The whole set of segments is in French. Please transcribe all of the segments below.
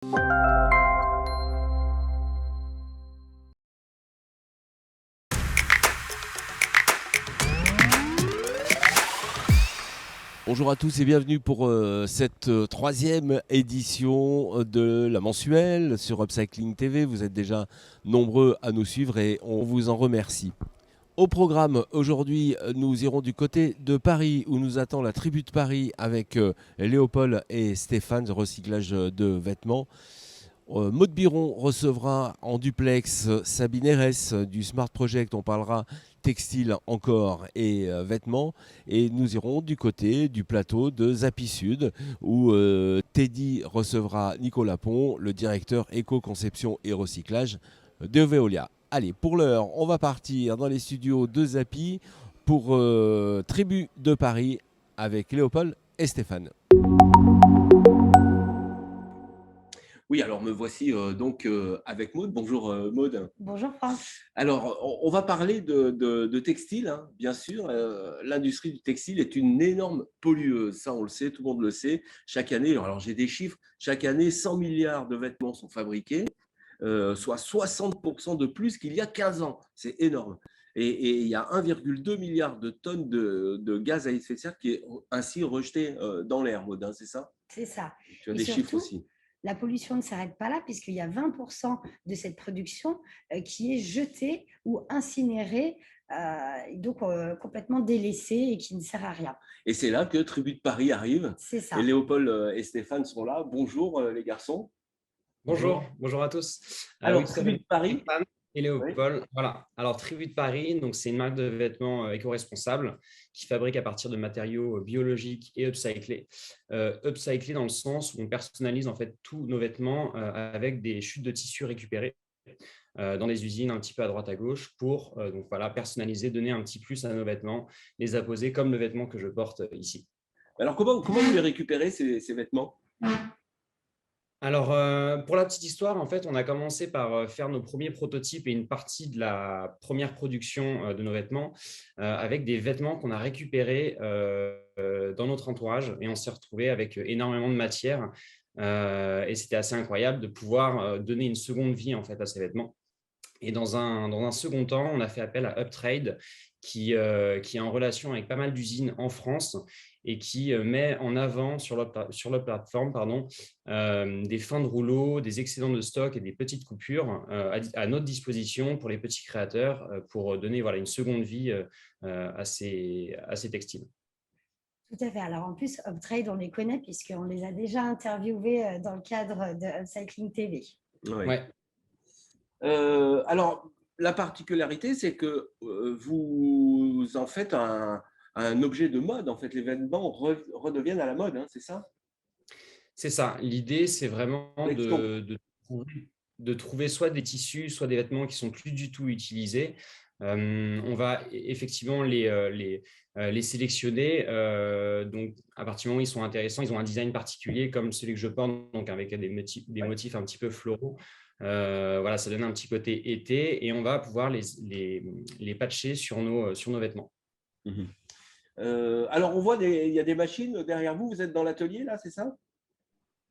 Bonjour à tous et bienvenue pour cette troisième édition de la mensuelle sur Upcycling TV. Vous êtes déjà nombreux à nous suivre et on vous en remercie. Au programme, aujourd'hui, nous irons du côté de Paris où nous attend la tribu de Paris avec Léopold et Stéphane, de recyclage de vêtements. Maud Biron recevra en duplex Sabine Herès du Smart Project. On parlera textile encore et vêtements. Et nous irons du côté du plateau de Zappy Sud où Teddy recevra Nicolas Pont, le directeur éco-conception et recyclage de Veolia. Allez, pour l'heure, on va partir dans les studios de Zappy pour Tribu de Paris avec Léopold et Stéphane. Oui, alors me voici donc avec Maud. Bonjour Maud. Bonjour Franck. Alors, on va parler de textile, hein, bien sûr. L'industrie du textile est une énorme pollueuse, ça on le sait, tout le monde le sait. Chaque année, alors j'ai des chiffres, chaque année 100 milliards de vêtements sont fabriqués, soit 60% de plus qu'il y a 15 ans. C'est énorme. Et il y a 1,2 milliard de tonnes de gaz à effet de serre qui est ainsi rejeté dans l'air, Maud, hein, c'est ça? C'est ça. Tu as Et des chiffres surtout, aussi. la pollution ne s'arrête pas là, puisqu'il y a 20% de cette production qui est jetée ou incinérée, donc complètement délaissée et qui ne sert à rien. Et c'est là que Tribu de Paris arrive. C'est Et ça. Léopold et Stéphane sont là. Bonjour les garçons. Bonjour à tous. Alors, Oui, tout à Tribu fait. de Paris. Stéphane et Oui. Léopold. Voilà. Alors, Tribu de Paris, donc c'est une marque de vêtements éco-responsable qui fabrique à partir de matériaux biologiques et upcyclés. Upcyclés dans le sens où on personnalise en fait tous nos vêtements avec des chutes de tissu récupérées dans les usines un petit peu à droite à gauche pour donc voilà, personnaliser, donner un petit plus à nos vêtements, les apposer comme le vêtement que je porte ici. Alors, comment vous les récupérez, ces vêtements? Alors, pour la petite histoire, en fait, on a commencé par faire nos premiers prototypes et une partie de la première production de nos vêtements avec des vêtements qu'on a récupérés dans notre entourage et on s'est retrouvé avec énormément de matière et c'était assez incroyable de pouvoir donner une seconde vie en fait à ces vêtements. Et dans un second temps, on a fait appel à Uptrade, qui est en relation avec pas mal d'usines en France et qui met en avant sur leur plateforme des fins de rouleau, des excédents de stock et des petites coupures à notre disposition pour les petits créateurs pour donner voilà, une seconde vie à ces textiles. Tout à fait. Alors en plus, Uptrade, on les connaît puisqu'on les a déjà interviewés dans le cadre de Upcycling TV. Oui. Ouais. Alors, la particularité, c'est que vous en faites un objet de mode. En fait, les vêtements redeviennent à la mode, hein, c'est ça? C'est ça. L'idée, c'est vraiment de trouver soit des tissus, soit des vêtements qui sont plus du tout utilisés. On va effectivement les sélectionner. Donc, à partir du moment où ils sont intéressants, ils ont un design particulier comme celui que je porte, donc avec des motifs un petit peu floraux. Voilà, ça donne un petit côté été et on va pouvoir les patcher sur nos vêtements. Mhm. Alors, on voit, il y a des machines derrière vous. Vous êtes dans l'atelier, là, c'est ça?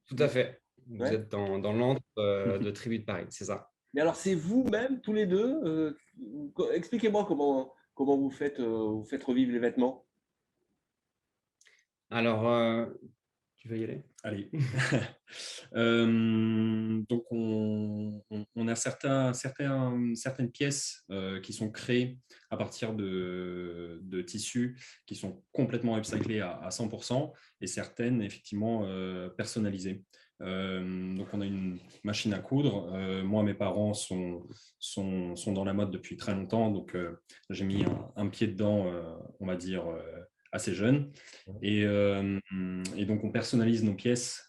Tout à fait. Vous Ouais. êtes dans l'antre de Tribu de Paris, c'est ça. Mais alors, c'est vous-même, tous les deux. Expliquez-moi comment vous faites revivre les vêtements. Alors, tu veux y aller? Allez. Donc, on a certaines pièces qui sont créées à partir de tissus qui sont complètement upcyclés à 100% et certaines, effectivement, personnalisées. Donc, on a une machine à coudre. Moi, mes parents sont dans la mode depuis très longtemps. Donc, j'ai mis un pied dedans, on va dire, assez jeune. Et donc, on personnalise nos pièces.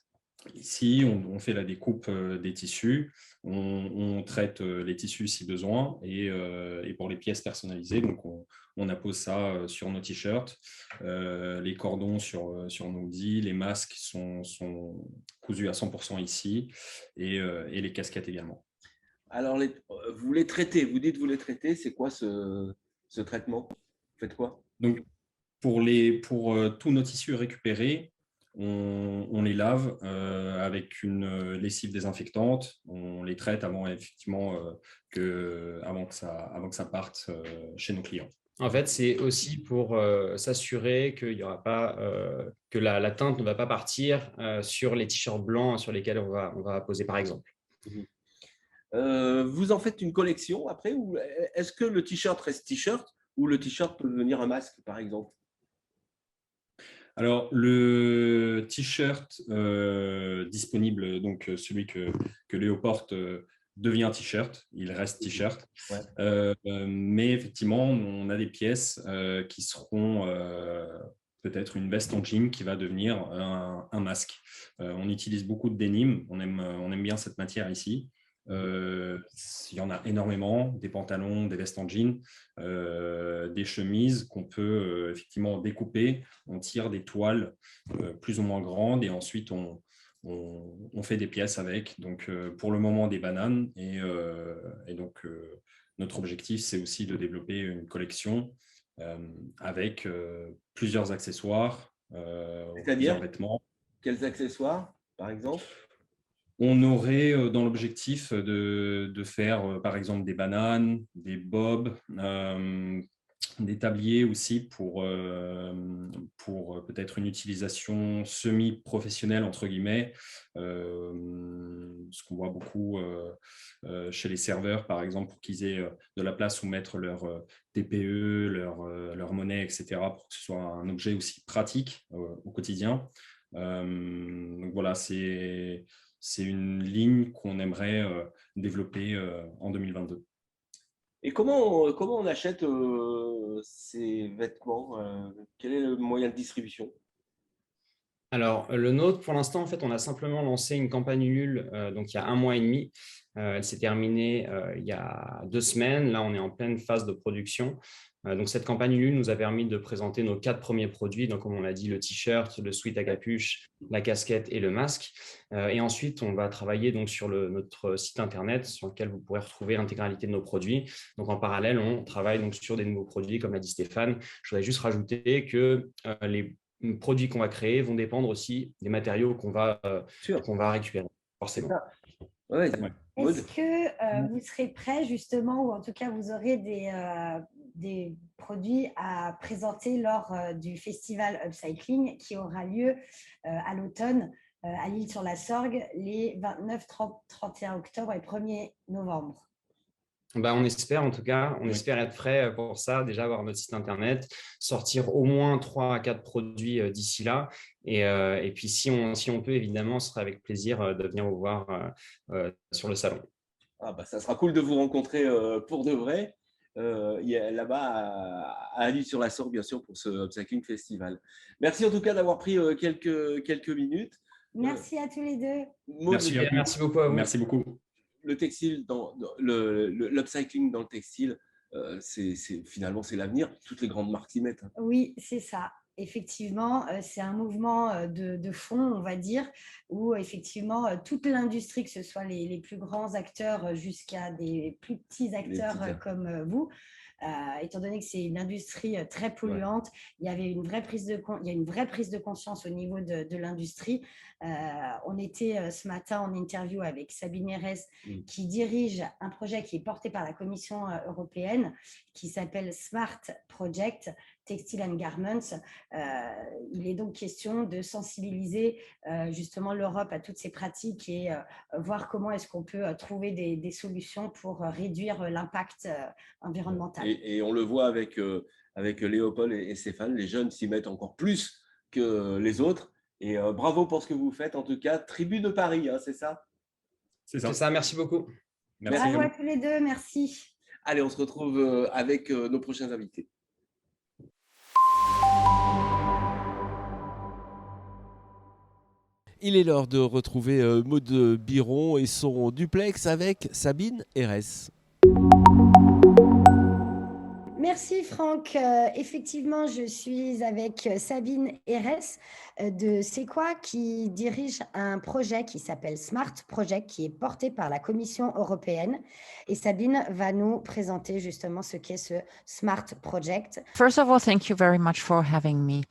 Ici, on fait la découpe des tissus, on traite les tissus si besoin, et pour les pièces personnalisées, donc on appose ça sur nos t-shirts, les cordons sur nos hoodies, les masques sont cousus à 100% ici, et les casquettes également. Alors, vous les traitez, vous dites vous les traitez, c'est quoi ce traitement? Vous faites quoi? Donc, pour tous nos tissus récupérés, on les lave avec une lessive désinfectante. On les traite avant, effectivement, avant que ça parte chez nos clients. En fait, c'est aussi pour s'assurer qu'il y aura pas, que la teinte ne va pas partir sur les t-shirts blancs sur lesquels on va poser, par exemple. Vous en faites une collection après, ou est-ce que le t-shirt reste t-shirt ou le t-shirt peut devenir un masque, par exemple? Alors, le t-shirt disponible, donc celui que Léo porte, devient t-shirt, il reste t-shirt. Ouais. Mais effectivement, on a des pièces qui seront peut-être une veste en jean qui va devenir un masque. On utilise beaucoup de denim, on aime bien cette matière ici. Il y en a énormément, des pantalons, des vestes en jean, des chemises qu'on peut effectivement découper. On tire des toiles plus ou moins grandes et ensuite on fait des pièces avec. Donc pour le moment des bananes et donc notre objectif c'est aussi de développer une collection avec plusieurs accessoires, plusieurs vêtements. Quels accessoires, par exemple? On aurait dans l'objectif de faire, par exemple, des bananes, des bobs, des tabliers aussi pour peut-être une utilisation semi-professionnelle, entre guillemets. Ce qu'on voit beaucoup chez les serveurs, par exemple, pour qu'ils aient de la place où mettre leur TPE, leur monnaie, etc., pour que ce soit un objet aussi pratique au quotidien. Donc voilà, c'est une ligne qu'on aimerait développer en 2022. Et comment on achète ces vêtements? Quel est le moyen de distribution? Alors, le nôtre, pour l'instant, en fait, on a simplement lancé une campagne Ulule donc il y a 1 mois et demi. Elle s'est terminée il y a 2 semaines. Là, on est en pleine phase de production. Donc, cette campagne Ulule nous a permis de présenter nos 4 premiers produits. Donc, comme on l'a dit, le t-shirt, le sweat à capuche, la casquette et le masque. Et ensuite, on va travailler donc sur notre site internet sur lequel vous pourrez retrouver l'intégralité de nos produits. Donc, en parallèle, on travaille donc sur des nouveaux produits, comme l'a dit Stéphane. Je voudrais juste rajouter que les produits qu'on va créer vont dépendre aussi des matériaux qu'on va récupérer, forcément. Ouais. Est-ce que vous serez prêt justement, ou en tout cas vous aurez des produits à présenter lors du festival Upcycling qui aura lieu à l'automne à l'Île-sur-la-Sorgue les 29, 30, 31 octobre et 1er novembre? On espère en tout cas, on espère être prêt pour ça, déjà avoir notre site internet, sortir au moins 3 à 4 produits d'ici là. Et puis si on peut, évidemment, ce serait avec plaisir de venir vous voir sur le salon. Ah bah, ça sera cool de vous rencontrer pour de vrai là-bas à L'Île-sur-la-Sorgue, bien sûr, pour ce Upcycling Festival. Merci en tout cas d'avoir pris quelques minutes. Merci à tous les deux. Merci beaucoup à vous. Merci beaucoup. Le textile, l'upcycling dans le textile, finalement, c'est l'avenir. Toutes les grandes marques s'y mettent. Oui, c'est ça. Effectivement, c'est un mouvement de fond, on va dire, où effectivement, toute l'industrie, que ce soit les plus grands acteurs jusqu'à des plus petits acteurs comme vous, étant donné que c'est une industrie très polluante, il y a une vraie prise de conscience au niveau de l'industrie. On était ce matin en interview avec Sabine Erez, qui dirige un projet qui est porté par la Commission européenne, qui s'appelle Smart Project, Textile and Garments. Il est donc question de sensibiliser justement l'Europe à toutes ces pratiques et voir comment est-ce qu'on peut trouver des solutions pour réduire l'impact environnemental. Et on le voit avec Léopold et Stéphane, les jeunes s'y mettent encore plus que les autres. Et bravo pour ce que vous faites, en tout cas. Tribu de Paris, hein, c'est ça? C'est ça, merci beaucoup. Merci. Bravo à tous les deux, merci. Allez, on se retrouve avec nos prochains invités. Il est l'heure de retrouver Maud Biron et son duplex avec Sabine Erez. Merci Franck. Effectivement, je suis avec Sabine Herès de C'est quoi qui dirige un projet qui s'appelle Smart Project qui est porté par la Commission européenne. Et Sabine va nous présenter justement ce qu'est ce Smart Project. First of all, thank you very much for having me.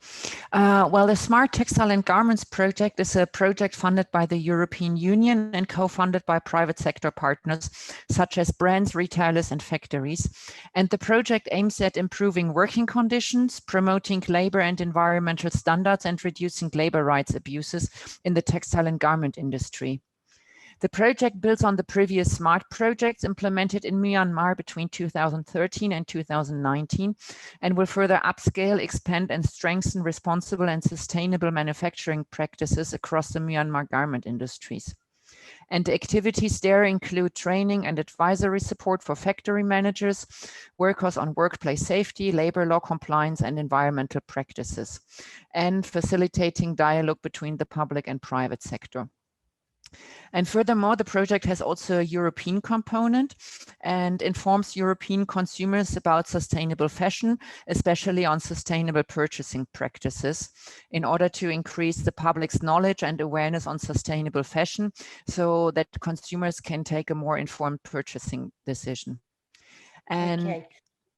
Well, the Smart Textile and Garments Project is a project funded by the European Union and co-funded by private sector partners, such as brands, retailers, and factories. And the project aims at improving working conditions, promoting labor and environmental standards, and reducing labor rights abuses in the textile and garment industry. The project builds on the previous SMART projects implemented in Myanmar between 2013 and 2019 and will further upscale, expand, and strengthen responsible and sustainable manufacturing practices across the Myanmar garment industries. And activities there include training and advisory support for factory managers, workers on workplace safety, labor law compliance, and environmental practices, and facilitating dialogue between the public and private sector. And furthermore, the project has also a European component and informs European consumers about sustainable fashion, especially on sustainable purchasing practices, in order to increase the public's knowledge and awareness on sustainable fashion so that consumers can take a more informed purchasing decision. And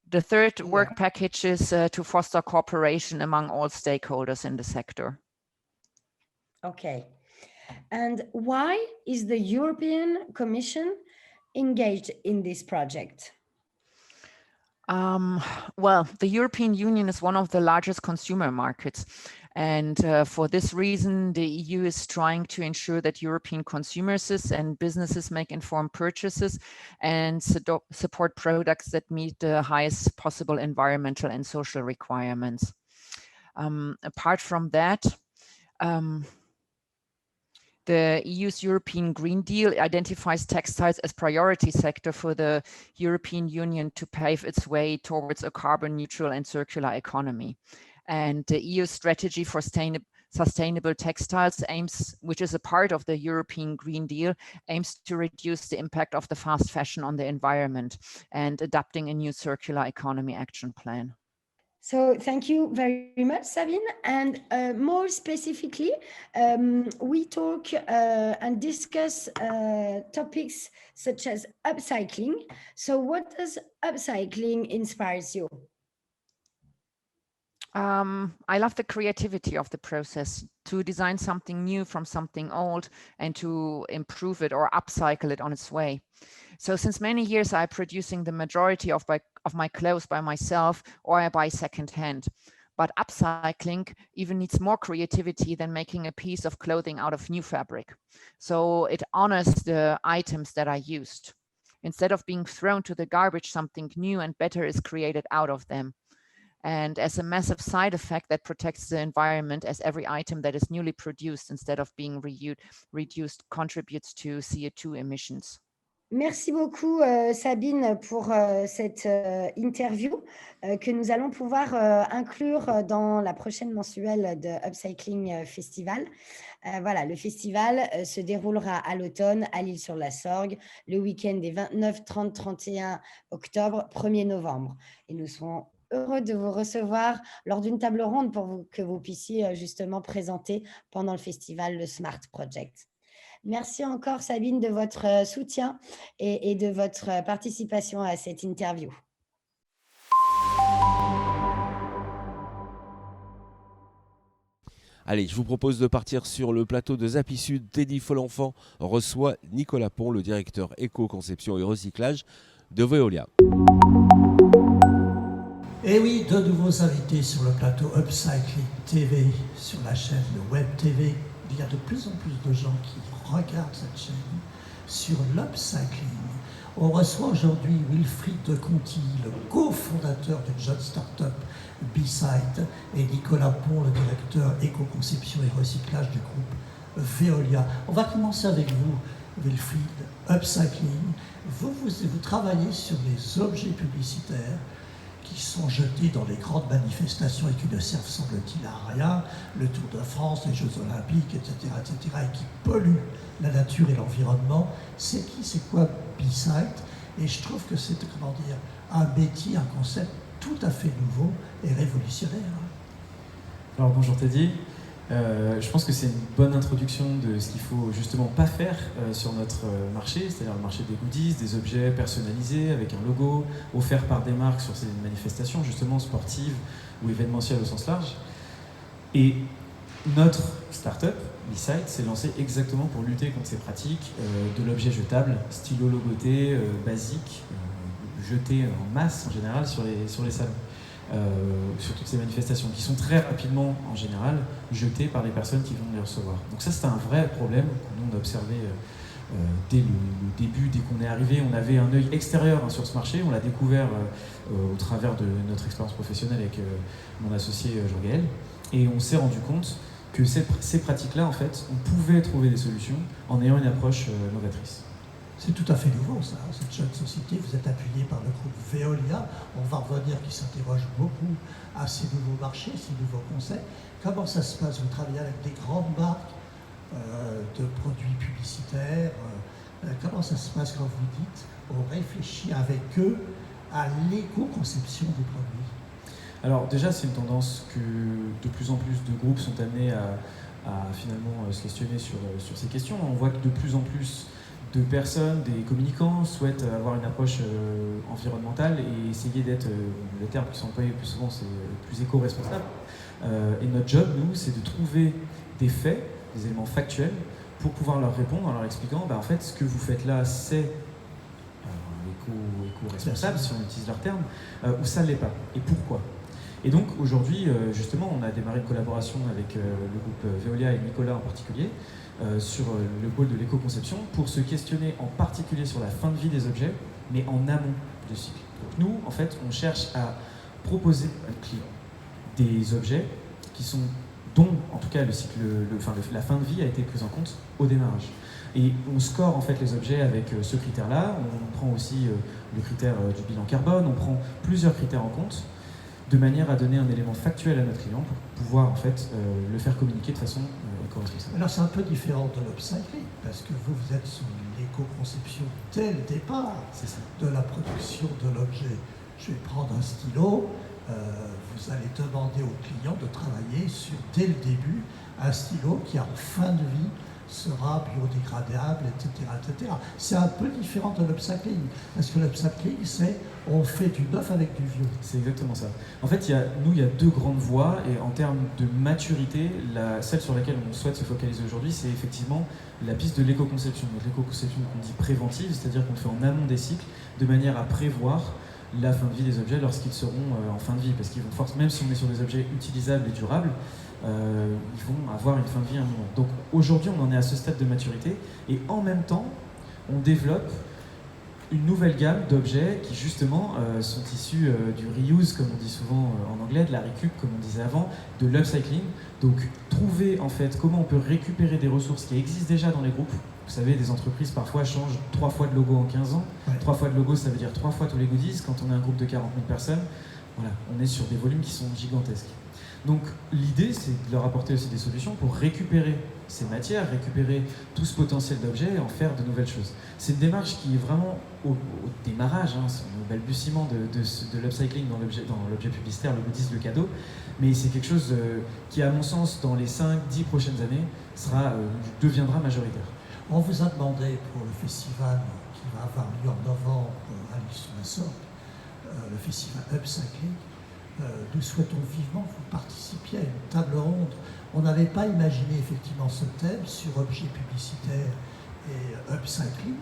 the third work package is to foster cooperation among all stakeholders in the sector. Okay. And why is the European Commission engaged in this project? Well, the European Union is one of the largest consumer markets. And for this reason, the EU is trying to ensure that European consumers and businesses make informed purchases and support products that meet the highest possible environmental and social requirements. Apart from that, the EU's European Green Deal identifies textiles as priority sector for the European Union to pave its way towards a carbon neutral and circular economy. And the EU strategy for sustainable textiles aims, which is a part of the European Green Deal, aims to reduce the impact of the fast fashion on the environment and adopting a new circular economy action plan. So thank you very much, Sabine. And more specifically, we talk and discuss topics such as upcycling. So what does upcycling inspires you? I love the creativity of the process to design something new from something old and to improve it or upcycle it on its way. So since many years, I'm producing the majority of my clothes by myself or I buy secondhand. But upcycling even needs more creativity than making a piece of clothing out of new fabric. So it honors the items that I used. Instead of being thrown to the garbage, something new and better is created out of them. And as a massive side effect that protects the environment, as every item that is newly produced instead of being reduced contributes to CO2 emissions. Merci beaucoup Sabine pour cette interview que nous allons pouvoir inclure dans la prochaine mensuelle de Upcycling Festival. Voilà, le festival se déroulera à l'automne à l'Île-sur-la-Sorgue, le week-end des 29, 30, 31 octobre, 1er novembre. Et nous serons heureux de vous recevoir lors d'une table ronde pour que vous puissiez justement présenter pendant le festival le Smart Project. Merci encore Sabine de votre soutien et de votre participation à cette interview. Allez, je vous propose de partir sur le plateau de Zappy Sud. Teddy Folenfant reçoit Nicolas Pont, le directeur éco-conception et recyclage de Veolia. Et oui, de nouveaux invités sur le plateau Upcycling TV, sur la chaîne de Web TV. Il y a de plus en plus de gens qui regardent cette chaîne sur l'upcycling. On reçoit aujourd'hui Wilfried de Conti, le cofondateur d'une jeune start-up B-Site, et Nicolas Pont, le directeur éco-conception et recyclage du groupe Veolia. On va commencer avec vous, Wilfried. Upcycling, vous travaillez sur les objets publicitaires qui sont jetés dans les grandes manifestations et qui ne servent, semble-t-il, à rien, le Tour de France, les Jeux Olympiques, etc., et qui polluent la nature et l'environnement. C'est quoi B-Site? Et je trouve que c'est, un métier, un concept tout à fait nouveau et révolutionnaire. Alors bonjour Teddy, je pense que c'est une bonne introduction de ce qu'il faut justement pas faire sur notre marché, c'est-à-dire le marché des goodies, des objets personnalisés avec un logo, offert par des marques sur ces manifestations justement sportives ou événementielles au sens large. Et notre start-up, Beside, s'est lancé exactement pour lutter contre ces pratiques de l'objet jetable, stylo logoté, basique, jeté en masse en général sur les salons. Sur toutes ces manifestations qui sont très rapidement en général jetées par les personnes qui vont les recevoir. Donc ça c'est un vrai problème que nous on a observé dès le début, dès qu'on est arrivé. On avait un œil extérieur sur ce marché, on l'a découvert au travers de notre expérience professionnelle avec mon associé Jean-Gaël, et on s'est rendu compte que ces pratiques-là, en fait, on pouvait trouver des solutions en ayant une approche novatrice. C'est tout à fait nouveau, ça, cette jeune société. Vous êtes appuyé par le groupe Veolia. On va revenir, qui s'interroge beaucoup à ces nouveaux marchés, ces nouveaux concepts. Comment ça se passe? Vous travaillez avec des grandes marques de produits publicitaires. Comment ça se passe quand vous dites on réfléchit avec eux à l'éco-conception des produits? Alors déjà, c'est une tendance que de plus en plus de groupes sont amenés à finalement se questionner sur ces questions. On voit que de plus en plus de personnes, des communicants souhaitent avoir une approche environnementale et essayer d'être, le terme qui sont employés le plus souvent, c'est plus éco-responsable. Et notre job, nous, c'est de trouver des faits, des éléments factuels, pour pouvoir leur répondre en leur expliquant, en fait, ce que vous faites là, c'est éco-responsable, si on utilise leur terme, ou ça ne l'est pas, et pourquoi. Et donc aujourd'hui, justement, on a démarré une collaboration avec le groupe Veolia et Nicolas en particulier, sur le pôle de l'éco-conception pour se questionner en particulier sur la fin de vie des objets, mais en amont du cycle. Donc nous, en fait, on cherche à proposer aux clients des objets dont, en tout cas, la fin de vie a été prise en compte au démarrage. Et on score en fait les objets avec ce critère-là. On prend aussi le critère du bilan carbone. On prend plusieurs critères en compte, de manière à donner un élément factuel à notre client pour pouvoir en fait le faire communiquer de façon éco-responsable. Alors c'est un peu différent de l'upcycling, parce que vous êtes sur l'éco-conception dès le départ de la production de l'objet. Je vais prendre un stylo, vous allez demander au client de travailler sur, dès le début, un stylo qui en fin de vie sera biodégradable, etc. etc. C'est un peu différent de l'upcycling, parce que l'upcycling, c'est on fait du neuf avec du vieux. C'est exactement ça. En fait, il y a deux grandes voies, et en termes de maturité, celle sur laquelle on souhaite se focaliser aujourd'hui, c'est effectivement la piste de l'éco-conception. Donc l'éco-conception qu'on dit préventive, c'est-à-dire qu'on le fait en amont des cycles, de manière à prévoir la fin de vie des objets lorsqu'ils seront en fin de vie, parce qu'ils vont même si on est sur des objets utilisables et durables, ils vont avoir une fin de vie à un moment. Donc aujourd'hui, on en est à ce stade de maturité, et en même temps, on développe une nouvelle gamme d'objets qui justement sont issus du reuse, comme on dit souvent en anglais, de la récup, comme on disait avant, de l'upcycling. Donc trouver en fait comment on peut récupérer des ressources qui existent déjà dans les groupes. Vous savez, des entreprises parfois changent 3 fois de logo en 15 ans. Ouais. 3 fois de logo, ça veut dire 3 fois tous les goodies. Quand on est un groupe de 40 000 personnes, voilà, on est sur des volumes qui sont gigantesques. Donc l'idée, c'est de leur apporter aussi des solutions pour récupérer ces matières, récupérer tout ce potentiel d'objets et en faire de nouvelles choses. C'est une démarche qui est vraiment au démarrage, au balbutiement de l'upcycling dans l'objet publicitaire, le goodies, le cadeau, mais c'est quelque chose qui, à mon sens, dans les 5-10 prochaines années, deviendra majoritaire. On vous a demandé pour le festival qui va avoir lieu en novembre à l'Île-sur-la-Sorgue, le festival Upcycling. Nous souhaitons vivement que vous participiez à une table ronde. On n'avait pas imaginé effectivement ce thème sur objets publicitaires et upcycling.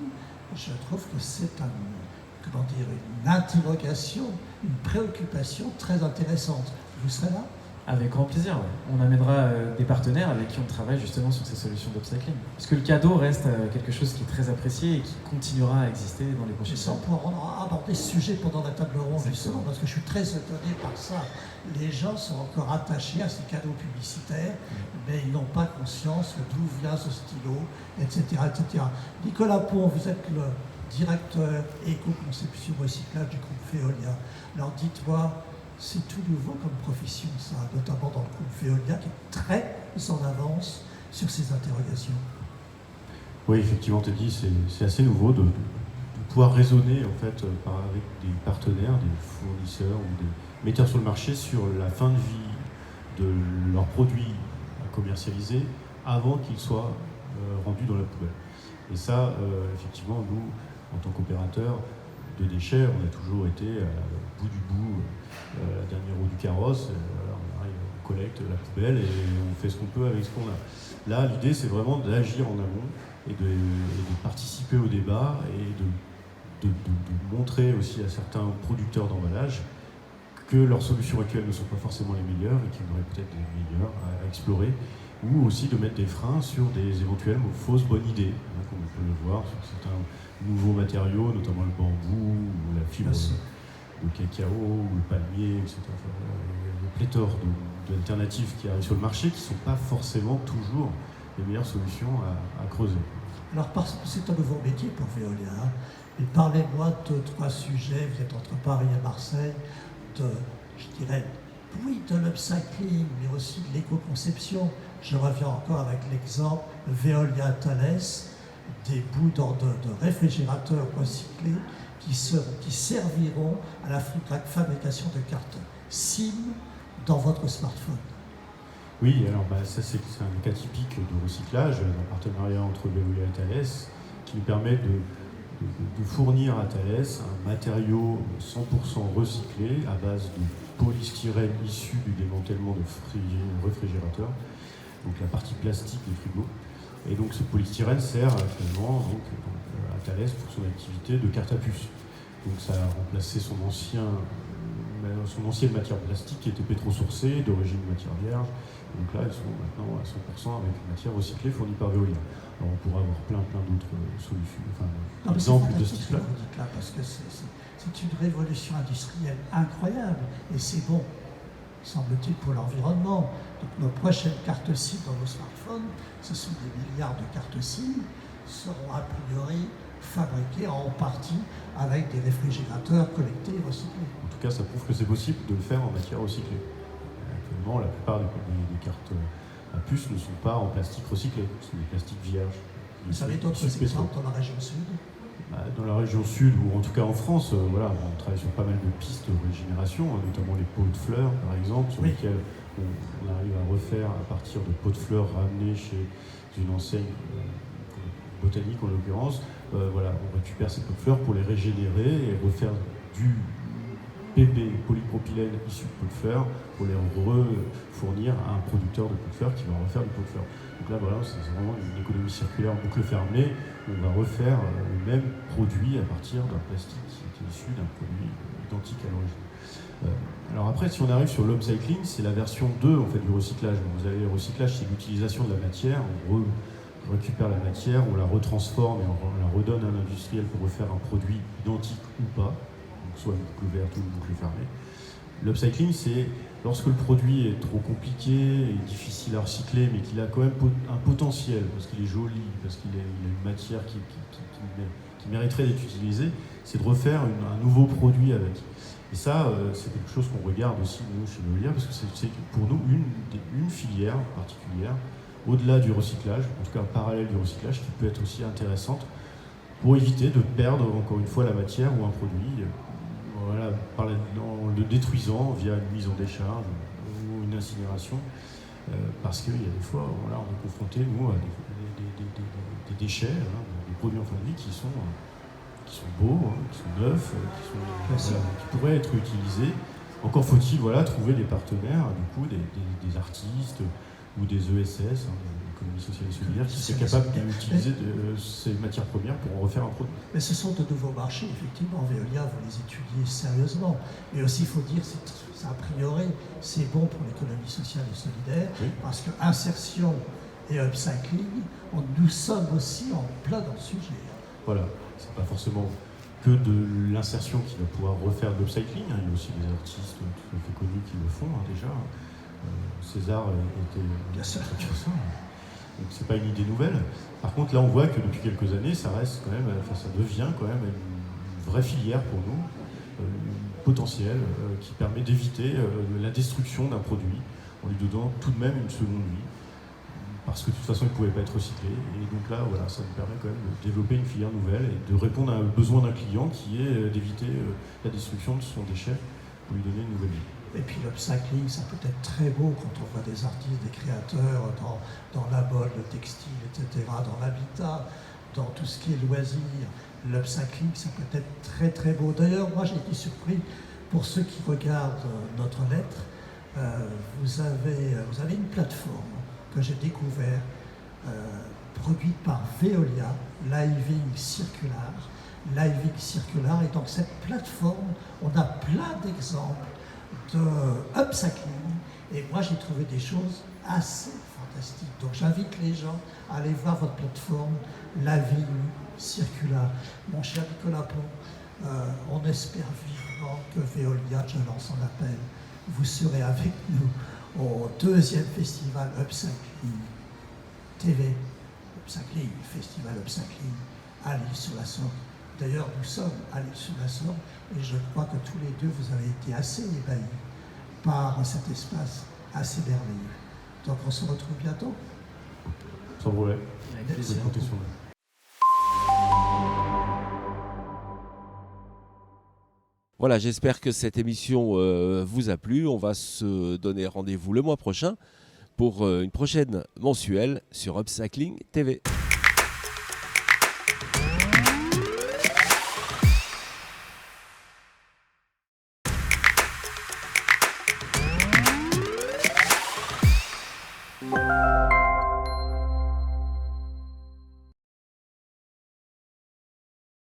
Je trouve que c'est une interrogation, une préoccupation très intéressante. Vous serez là ? Avec grand plaisir, ouais. On amènera des partenaires avec qui on travaille justement sur ces solutions d'upcycling. Parce que le cadeau reste quelque chose qui est très apprécié et qui continuera à exister dans les prochaines années. On pourra aborder ce sujet pendant la table ronde justement, parce que je suis très étonné par ça. Les gens sont encore attachés à ces cadeaux publicitaires, mais ils n'ont pas conscience d'où vient ce stylo, etc., etc. Nicolas Pont, vous êtes le directeur éco-conception recyclage du groupe Veolia. Alors dites-moi, c'est tout nouveau comme profession, ça, notamment dans le groupe Veolia, qui est très en avance sur ces interrogations. Oui, effectivement, tu dis, c'est assez nouveau de pouvoir raisonner en fait, avec des partenaires, des fournisseurs ou metteurs sur le marché sur la fin de vie de leurs produits à commercialiser avant qu'ils soient rendus dans la poubelle. Et ça, effectivement, nous, en tant qu'opérateurs de déchets, on a toujours été au bout du bout, la dernière roue du carrosse. On arrive, on collecte la poubelle et on fait ce qu'on peut avec ce qu'on a. Là, l'idée, c'est vraiment d'agir en amont et de participer au débat et de montrer aussi à certains producteurs d'emballage que leurs solutions actuelles ne sont pas forcément les meilleures et qu'il y en aurait peut-être des meilleures à explorer, ou aussi de mettre des freins sur des éventuelles fausses bonnes idées, comme on peut le voir sur certains nouveaux matériaux, notamment le bambou ou la fibre de cacao ou le palmier, etc. Enfin, il y a pléthore d'alternatives qui arrivent sur le marché qui ne sont pas forcément toujours les meilleures solutions à creuser. Alors, c'est un nouveau métier pour Veolia, hein, mais parlez-moi de 3 sujets. Vous êtes entre Paris et Marseille, je dirais, oui, de l'upcycling, mais aussi de l'éco-conception. Je reviens encore avec l'exemple Veolia Thales, des bouts de réfrigérateurs recyclés qui serviront à la fabrication de cartes SIM dans votre smartphone. Oui, alors ça c'est un cas typique de recyclage, un partenariat entre Veolia et Thales qui nous permet de fournir à Thales un matériau 100% recyclé à base de polystyrène issu du démantèlement de réfrigérateurs, donc la partie plastique des frigos. Et donc ce polystyrène sert actuellement à Thales pour son activité de carte à puce. Donc ça a remplacé son ancienne matière plastique qui était pétro-sourcée, d'origine matière vierge. Donc là, elles sont maintenant à 100% avec une matière recyclée fournie par Veolia. Alors on pourrait avoir plein d'autres solutions, exemples de ce type-là. Parce que c'est une révolution industrielle incroyable et c'est bon, semble-t-il, pour l'environnement. Donc nos prochaines cartes SIM dans nos smartphones, ce sont des milliards de cartes SIM, seront a priori fabriquées en partie avec des réfrigérateurs collectés et recyclés. En tout cas, ça prouve que c'est possible de le faire en matière recyclée. Actuellement, la plupart des cartes à puce ne sont pas en plastique recyclé, c'est des plastiques vierges. Vous avez d'autres exemples dans la région sud? Dans la région sud, ou en tout cas en France, on travaille sur pas mal de pistes de régénération, notamment les pots de fleurs, par exemple, sur lesquels on arrive à refaire à partir de pots de fleurs ramenés chez une enseigne botanique en l'occurrence. On récupère ces pots de fleurs pour les régénérer et refaire du PP, polypropylène issu de pots de fleurs, pour les refournir à un producteur de pots de fleurs qui va refaire du pot de fleurs. Donc là, c'est vraiment une économie circulaire en boucle fermée. On va refaire le même produit à partir d'un plastique qui était issu d'un produit identique à l'origine. Alors après, si on arrive sur l'upcycling, c'est la version 2 en fait, du recyclage. Donc vous avez le recyclage, c'est l'utilisation de la matière. On récupère la matière, on la retransforme et on la redonne à un industriel pour refaire un produit identique ou pas, donc soit une boucle ouverte ou une boucle fermée. L'upcycling, c'est lorsque le produit est trop compliqué et difficile à recycler, mais qu'il a quand même un potentiel, parce qu'il est joli, parce qu'il a une matière qui mériterait d'être utilisée, c'est de refaire un nouveau produit avec. Et ça, c'est quelque chose qu'on regarde aussi, nous, chez Veolia, parce que c'est pour nous une filière particulière, au-delà du recyclage, en tout cas parallèle du recyclage, qui peut être aussi intéressante pour éviter de perdre, encore une fois, la matière ou un produit, en le détruisant via une mise en décharge ou une incinération, parce qu'il y a des fois, on est confronté, nous, à des déchets, des produits en fin de vie qui sont beaux, qui sont neufs, qui pourraient être utilisés. Encore faut-il trouver des partenaires, du coup, des artistes ou des ESS, l'économie sociale et solidaire, qui seraient capables d'utiliser ces matières premières pour en refaire un produit. Mais ce sont de nouveaux marchés, effectivement. Veolia, vous les étudiez sérieusement. Mais aussi, il faut dire, a priori, c'est bon pour l'économie sociale et solidaire, parce que insertion et upcycling, nous sommes aussi en plein dans le sujet. Voilà, c'est pas forcément que de l'insertion qui va pouvoir refaire de l'upcycling. Il y a aussi des artistes tout à fait connus qui le font déjà. César était bien sûr sur ça. Donc c'est pas une idée nouvelle. Par contre, là, on voit que depuis quelques années, ça devient quand même une vraie filière pour nous, potentielle, qui permet d'éviter la destruction d'un produit en lui donnant tout de même une seconde vie. Parce que de toute façon, il ne pouvait pas être recyclé. Et donc là, ça nous permet quand même de développer une filière nouvelle et de répondre à un besoin d'un client qui est d'éviter la destruction de son déchet pour lui donner une nouvelle vie. Et puis l'upcycling, ça peut être très beau quand on voit des artistes, des créateurs dans la mode, le textile, etc., dans l'habitat, dans tout ce qui est loisirs. L'upcycling, ça peut être très très beau. D'ailleurs, moi j'ai été surpris, pour ceux qui regardent notre lettre, vous avez une plateforme que j'ai découverte, produite par Veolia, Living Circular. Living Circular, et donc cette plateforme, on a plein d'exemples de upcycling, et moi j'ai trouvé des choses assez fantastiques. Donc j'invite les gens à aller voir votre plateforme Living Circular. Mon cher Nicolas Pont, on espère vivement que Veolia, je lance un appel, vous serez avec nous au 2e festival Upcycling TV, Upcycling, Festival Upcycling à l'Île-sur-la-Sorgue. D'ailleurs, nous sommes à l'Île-sur-la-Sorgue et je crois que tous les deux, vous avez été assez ébahis par cet espace assez merveilleux. Donc on se retrouve bientôt. Sans problème. Avec plaisir. Comptez sur nous. Voilà, j'espère que cette émission vous a plu. On va se donner rendez-vous le mois prochain pour une prochaine mensuelle sur Upcycling TV.